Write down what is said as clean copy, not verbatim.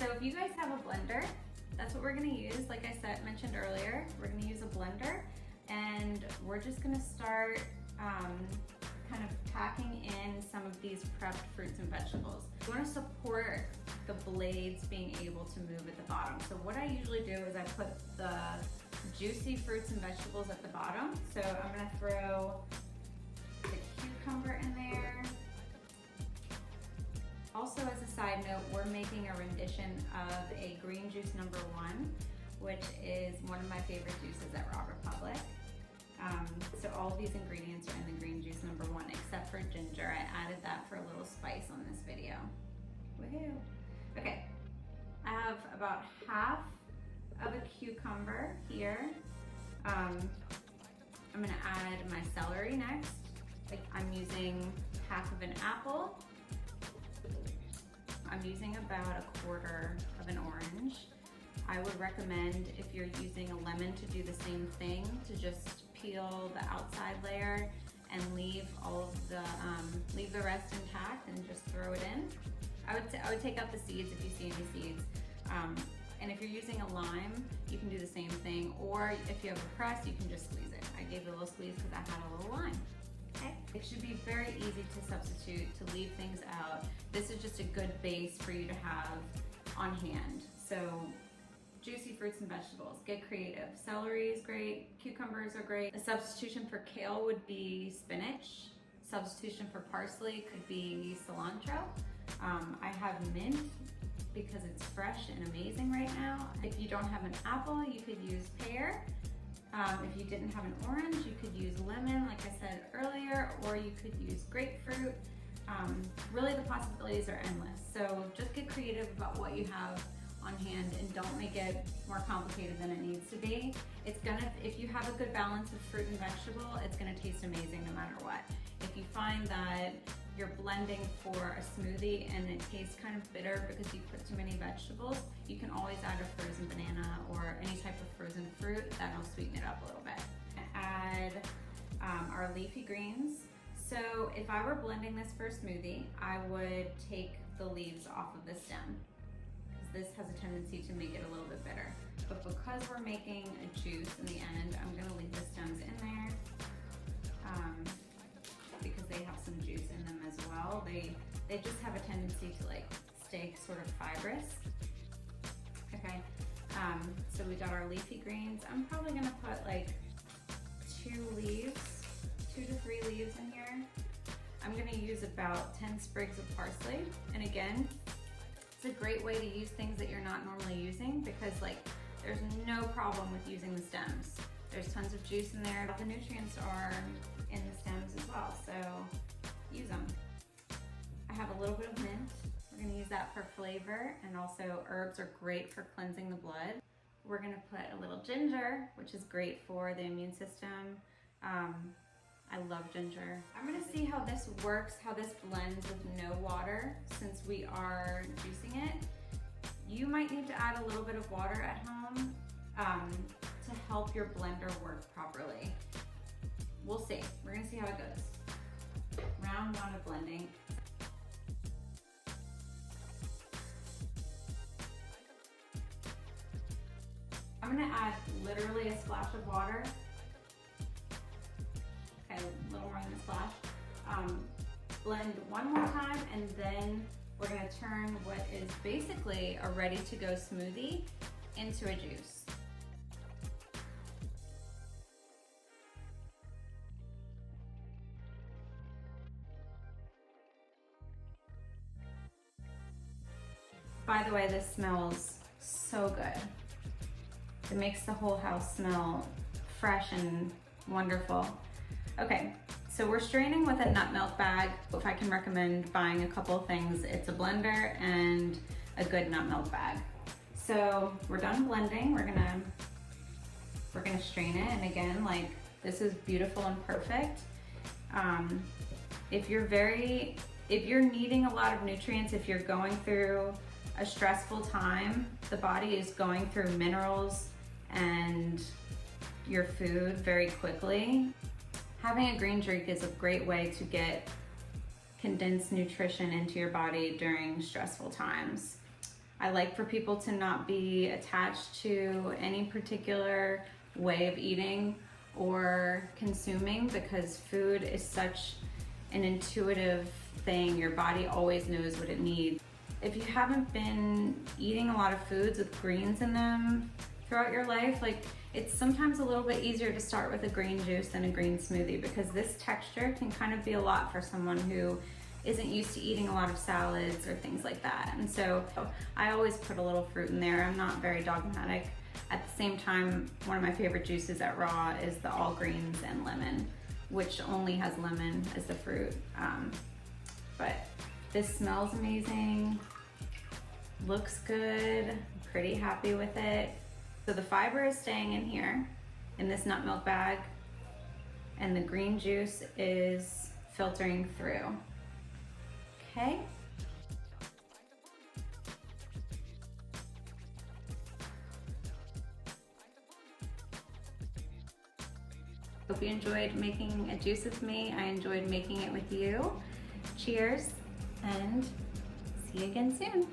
So if you guys have a blender, that's what we're gonna use. Like I mentioned earlier, we're gonna use a blender, and we're just gonna start kind of packing in some of these prepped fruits and vegetables. We wanna support the blades being able to move at the bottom. So what I usually do is I put the juicy fruits and vegetables at the bottom. So I'm gonna throw the cucumber in there. Also, as a side note, we're making a rendition of a green juice number 1, which is one of my favorite juices at Raw Republic. So all of these ingredients are in the green juice number 1, except for ginger. I added that for a little spice on this video. Woohoo! Okay, I have about half of a cucumber here. I'm gonna add my celery next. I'm using half of an apple. I'm using about 1/4 of an orange. I would recommend, if you're using a lemon, to do the same thing, to just peel the outside layer and leave all of the leave the rest intact and just throw it in. I would take out the seeds if you see any seeds. And if you're using a lime, you can do the same thing, or if you have a press, you can just squeeze it. I gave it a little squeeze because I had a little lime. Okay. It should be very easy to substitute, to leave things out. This is just a good base for you to have on hand. So juicy fruits and vegetables, get creative. Celery is great, cucumbers are great. A substitution for kale would be spinach. Substitution for parsley could be cilantro. I have mint because it's fresh and amazing right now. If you don't have an apple, you could use pear. If you didn't have an orange, you could use lemon, like I said earlier, or you could use grapefruit. Really, the possibilities are endless. So just get creative about what you have on hand and don't make it more complicated than it needs to be. If you have a good balance of fruit and vegetable, it's gonna taste amazing no matter what. If you find that you're blending for a smoothie and it tastes kind of bitter because you put too many vegetables, you can always add a frozen banana or any type of frozen fruit. That'll sweeten it up a little bit. Add our leafy greens. So if I were blending this for a smoothie, I would take the leaves off of the stem, because this has a tendency to make it a little bit bitter. But because we're making a juice in the end, I'm gonna leave the stems in there. Because they have some juice in them as well. They just have a tendency to stay sort of fibrous. Okay, so we got our leafy greens. I'm probably gonna put 2 to 3 leaves in here. I'm gonna use about 10 sprigs of parsley. And again, it's a great way to use things that you're not normally using, because there's no problem with using the stems. There's tons of juice in there. The nutrients are in the stems as well, so use them. I have a little bit of mint. We're gonna use that for flavor, and also herbs are great for cleansing the blood. We're gonna put a little ginger, which is great for the immune system. I love ginger. I'm gonna see how this works, how this blends with no water, since we are juicing it. You might need to add a little bit of water at home to help your blender work properly. We'll see. We're gonna see how it goes. Round 1 of blending. I'm gonna add literally a splash of water. Okay, a little more than a splash. Blend one more time, and then we're gonna turn what is basically a ready-to-go smoothie into a juice. By the way, this smells so good. It makes the whole house smell fresh and wonderful. Okay, so we're straining with a nut milk bag. If I can recommend buying a couple of things, it's a blender and a good nut milk bag. So we're done blending. We're gonna strain it, and again, this is beautiful and perfect. If you're needing a lot of nutrients, if you're going through a stressful time, the body is going through minerals and your food very quickly. Having a green drink is a great way to get condensed nutrition into your body during stressful times. I like for people to not be attached to any particular way of eating or consuming, because food is such an intuitive thing. Your body always knows what it needs. If you haven't been eating a lot of foods with greens in them throughout your life, like, it's sometimes a little bit easier to start with a green juice than a green smoothie, because this texture can kind of be a lot for someone who isn't used to eating a lot of salads or things like that. And so I always put a little fruit in there. I'm not very dogmatic. At the same time, one of my favorite juices at Raw is the all greens and lemon, which only has lemon as the fruit. But this smells amazing, looks good, I'm pretty happy with it. So the fiber is staying in here in this nut milk bag, and the green juice is filtering through. Okay. Hope you enjoyed making a juice with me. I enjoyed making it with you. Cheers, and see you again soon.